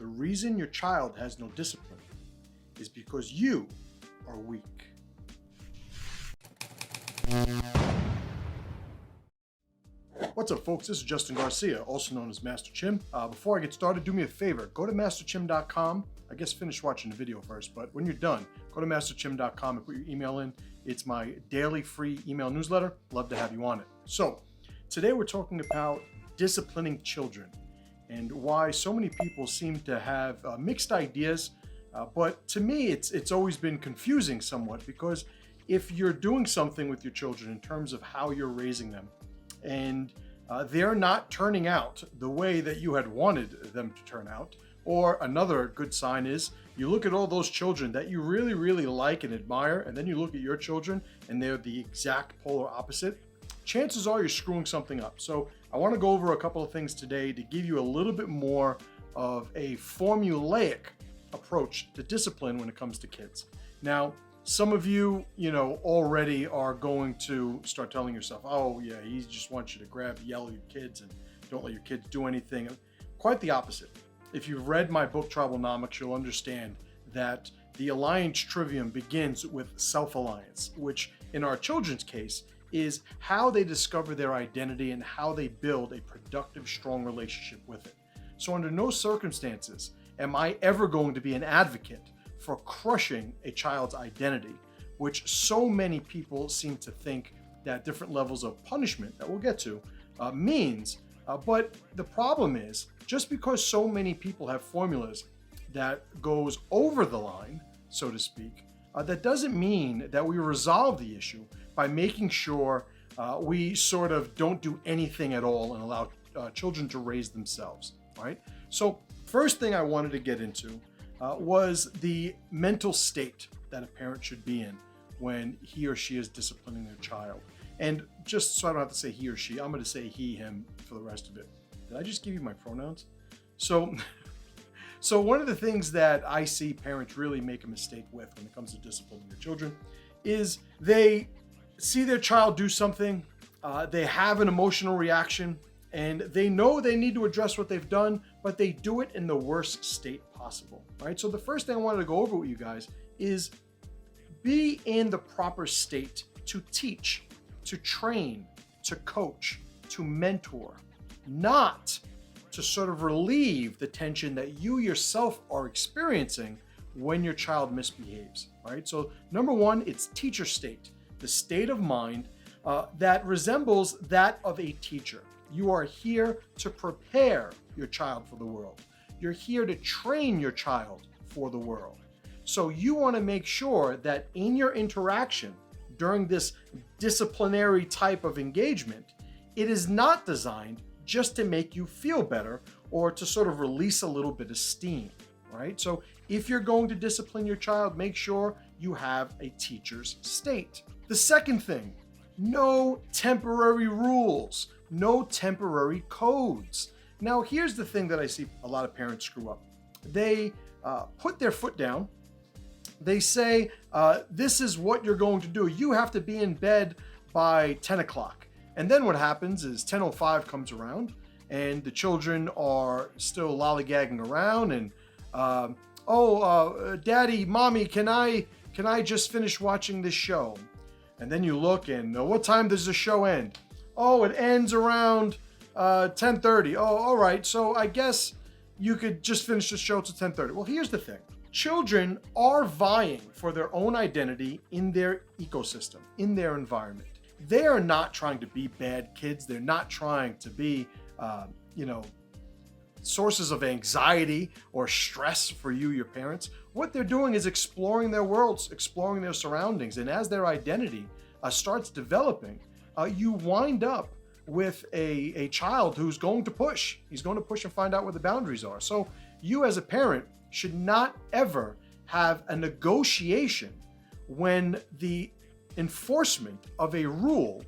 the reason your child has no discipline is because you are weak. What's up, folks? This is Justin Garcia, also known as Master Chim. Before I get started, do me a favor. Go to masterchim.com. I guess finish watching the video first, but when you're done, go to masterchim.com and put your email in. It's my daily free email newsletter. Love to have you on it. So today we're talking about disciplining children and why so many people seem to have mixed ideas. But to me, it's always been confusing somewhat, because if you're doing something with your children in terms of how you're raising them, and they're not turning out the way that you had wanted them to turn out, or another good sign is you look at all those children that you really, really like and admire, and then you look at your children and they're the exact polar opposite, chances are you're screwing something up. So I want to go over a couple of things today to give you a little bit more of a formulaic approach to discipline when it comes to kids. Now, some of you, already are going to start telling yourself, oh yeah, he just wants you to yell at your kids and don't let your kids do anything. Quite the opposite. If you've read my book, TRIBALNOMICS, you'll understand that the alliance trivium begins with self-alliance, which in our children's case is how they discover their identity and how they build a productive, strong relationship with it. So under no circumstances am I ever going to be an advocate for crushing a child's identity, which so many people seem to think that different levels of punishment that we'll get to means. But the problem is, just because so many people have formulas that goes over the line, so to speak, that doesn't mean that we resolve the issue by making sure we sort of don't do anything at all and allow children to raise themselves, right? So first thing I wanted to get into was the mental state that a parent should be in when he or she is disciplining their child. And just so I don't have to say he or she, I'm going to say he, him for the rest of it. Did I just give you my pronouns? So one of the things that I see parents really make a mistake with when it comes to disciplining their children is they see their child do something, they have an emotional reaction, and they know they need to address what they've done, but they do it in the worst state possible, right? So the first thing I wanted to go over with you guys is be in the proper state to teach, to train, to coach, to mentor, not to sort of relieve the tension that you yourself are experiencing when your child misbehaves, right? So number one, it's teacher state, the state of mind that resembles that of a teacher. You are here to prepare your child for the world. You're here to train your child for the world. So you want to make sure that in your interaction during this disciplinary type of engagement, it is not designed just to make you feel better or to sort of release a little bit of steam, right? So if you're going to discipline your child, make sure you have a teacher's state. The second thing, no temporary rules. No temporary codes. Now, here's the thing that I see a lot of parents screw up. They put their foot down. They say, this is what you're going to do. You have to be in bed by 10 o'clock. And then what happens is 10:05 comes around and the children are still lollygagging around and, daddy, mommy, can I just finish watching this show? And then you look and what time does the show end? Oh, it ends around 10:30. Oh, all right. So I guess you could just finish the show till 10:30. Well, here's the thing. Children are vying for their own identity in their ecosystem, in their environment. They are not trying to be bad kids. They're not trying to be, sources of anxiety or stress for you, your parents. What they're doing is exploring their worlds, exploring their surroundings. And as their identity starts developing, you wind up with a child who's going to push. He's going to push and find out where the boundaries are. So you as a parent should not ever have a negotiation when the enforcement of a rule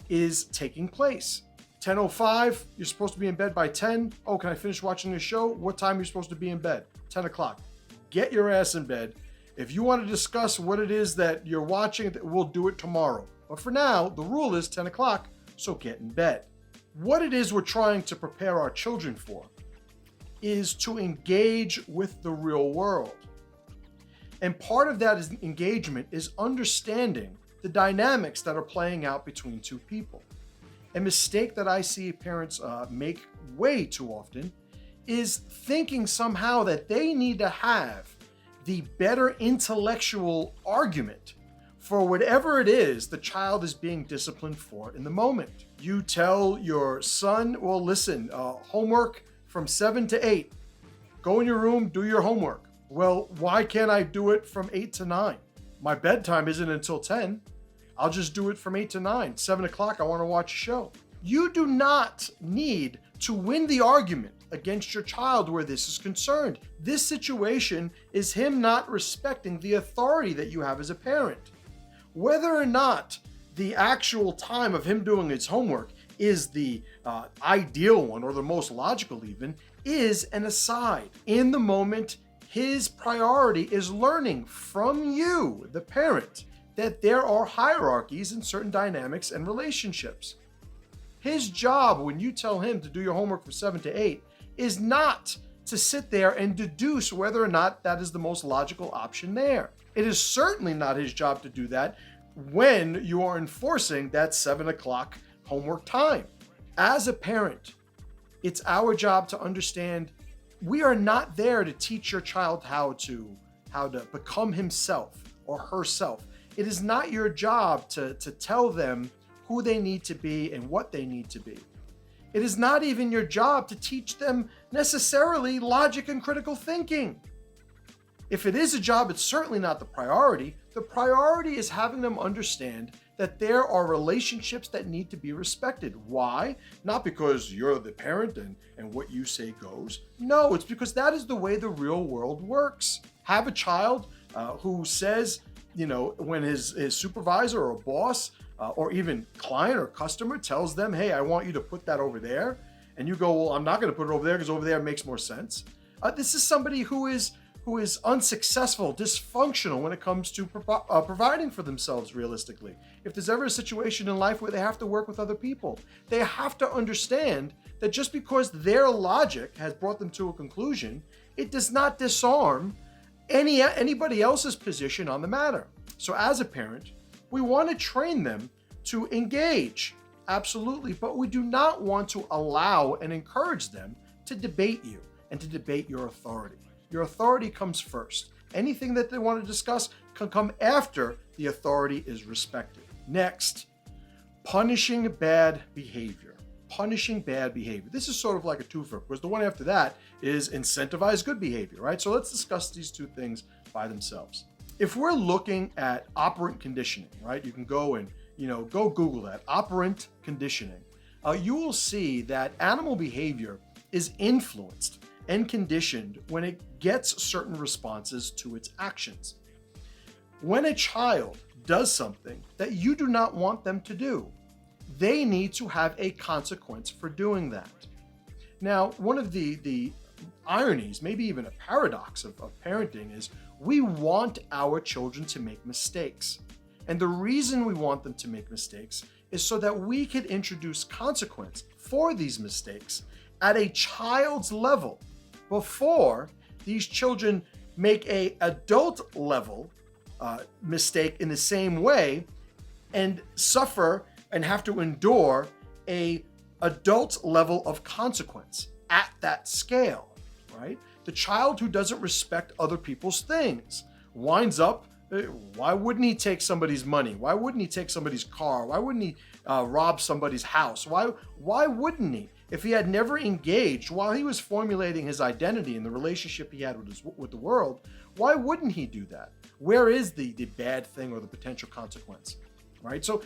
is taking place. 10:05, you're supposed to be in bed by 10. Oh, can I finish watching the show? What time are you supposed to be in bed? 10 o'clock. Get your ass in bed. If you want to discuss what it is that you're watching, we'll do it tomorrow. But for now, the rule is 10 o'clock, so get in bed. What it is we're trying to prepare our children for is to engage with the real world. And part of that engagement is understanding the dynamics that are playing out between two people. A mistake that I see parents make way too often is thinking somehow that they need to have the better intellectual argument for whatever it is the child is being disciplined for in the moment. You tell your son, well, listen, homework from 7 to 8. Go in your room, do your homework. Well, why can't I do it from 8 to 9? My bedtime isn't until 10. I'll just do it from 8 to 9. 7 o'clock, I want to watch a show. You do not need to win the argument against your child where this is concerned. This situation is him not respecting the authority that you have as a parent. Whether or not the actual time of him doing his homework is the ideal one or the most logical even is an aside. In the moment, his priority is learning from you, the parent, that there are hierarchies in certain dynamics and relationships. His job when you tell him to do your homework from 7 to 8 is not to sit there and deduce whether or not that is the most logical option there. It is certainly not his job to do that when you are enforcing that 7 o'clock homework time. As a parent, it's our job to understand we are not there to teach your child how to become himself or herself. It is not your job to tell them who they need to be and what they need to be. It is not even your job to teach them necessarily logic and critical thinking. If it is a job, it's certainly not the priority. The priority is having them understand that there are relationships that need to be respected. Why? Not because you're the parent and what you say goes. No, it's because that is the way the real world works. Have a child who says, when his supervisor or boss or even client or customer tells them, hey, I want you to put that over there. And you go, well, I'm not going to put it over there because over there makes more sense. This is somebody who is unsuccessful, dysfunctional when it comes to providing for themselves realistically. If there's ever a situation in life where they have to work with other people, they have to understand that just because their logic has brought them to a conclusion, it does not disarm anybody else's position on the matter. So as a parent, we want to train them to engage, absolutely, but we do not want to allow and encourage them to debate you and to debate your authority. Your authority comes first. Anything that they want to discuss can come after the authority is respected. Next, punishing bad behavior. Punishing bad behavior. This is sort of like a twofer, because the one after that is incentivize good behavior, right? So let's discuss these two things by themselves. If we're looking at operant conditioning, right? You can go and, go Google that, operant conditioning. You will see that animal behavior is influenced and conditioned when it gets certain responses to its actions. When a child does something that you do not want them to do, they need to have a consequence for doing that. Now, one of the ironies, maybe even a paradox of parenting is we want our children to make mistakes. And the reason we want them to make mistakes is so that we can introduce consequence for these mistakes at a child's level before these children make an adult level mistake in the same way and suffer and have to endure a adult level of consequence at that scale, right? The child who doesn't respect other people's things winds up, why wouldn't he take somebody's money? Why wouldn't he take somebody's car? Why wouldn't he rob somebody's house? Why wouldn't he? If he had never engaged while he was formulating his identity and the relationship he had with the world, why wouldn't he do that? Where is the bad thing or the potential consequence, right? So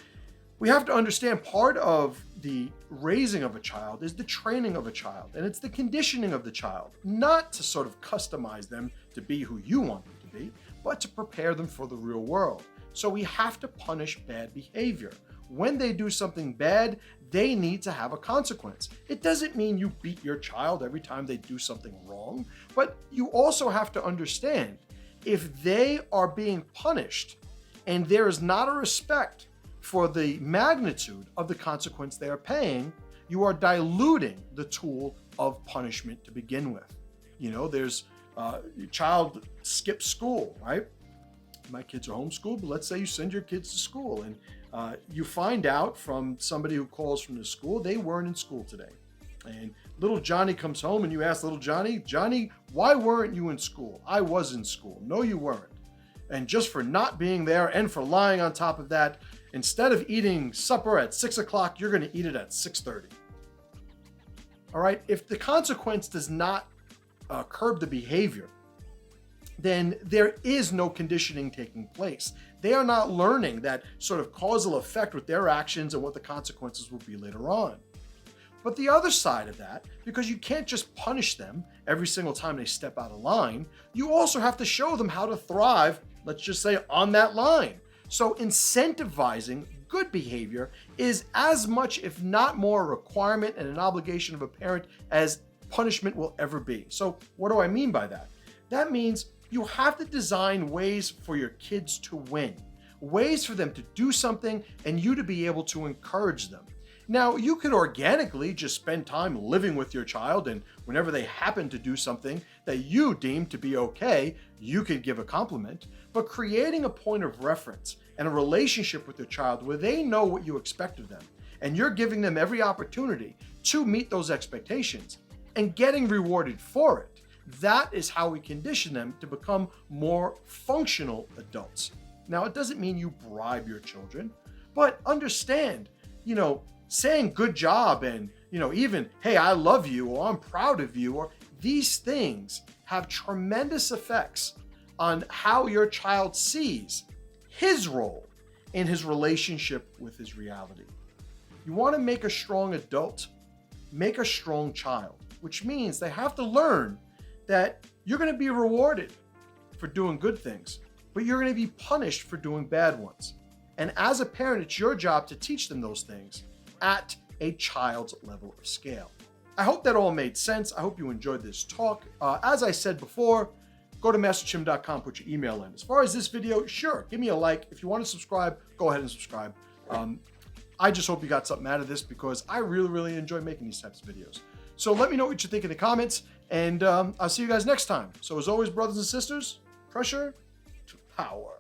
we have to understand part of the raising of a child is the training of a child, and it's the conditioning of the child, not to sort of customize them to be who you want them to be, but to prepare them for the real world. So we have to punish bad behavior. When they do something bad, they need to have a consequence. It doesn't mean you beat your child every time they do something wrong, but you also have to understand if they are being punished and there is not a respect for the magnitude of the consequence they are paying, you are diluting the tool of punishment to begin with. There's your child skips school, right? My kids are homeschooled, but let's say you send your kids to school and you find out from somebody who calls from the school they weren't in school today. And little Johnny comes home and you ask little Johnny, why weren't you in school? I was in school. No, you weren't. And just for not being there and for lying on top of that, instead of eating supper at 6 o'clock, you're going to eat it at 6:30. All right. If the consequence does not curb the behavior, then there is no conditioning taking place. They are not learning that sort of causal effect with their actions and what the consequences will be later on. But the other side of that, because you can't just punish them every single time they step out of line, you also have to show them how to thrive, let's just say, on that line. So incentivizing good behavior is as much, if not more, a requirement and an obligation of a parent as punishment will ever be. So what do I mean by that? That means you have to design ways for your kids to win, ways for them to do something and you to be able to encourage them. Now, you could organically just spend time living with your child, and whenever they happen to do something that you deem to be okay, you could give a compliment. But creating a point of reference and a relationship with your child where they know what you expect of them, and you're giving them every opportunity to meet those expectations and getting rewarded for it, that is how we condition them to become more functional adults. Now, it doesn't mean you bribe your children, but understand, saying good job and, even, hey, I love you, or I'm proud of you, or these things have tremendous effects on how your child sees his role in his relationship with his reality. You want to make a strong adult, make a strong child, which means they have to learn that you're going to be rewarded for doing good things, but you're going to be punished for doing bad ones. And as a parent, it's your job to teach them those things at a child's level of scale. I hope that all made sense. I hope you enjoyed this talk. As I said before, go to masterchim.com, put your email in. As far as this video, sure, give me a like. If you want to subscribe, go ahead and subscribe. I just hope you got something out of this because I really, really enjoy making these types of videos. So let me know what you think in the comments, and I'll see you guys next time. So as always, brothers and sisters, pressure to power.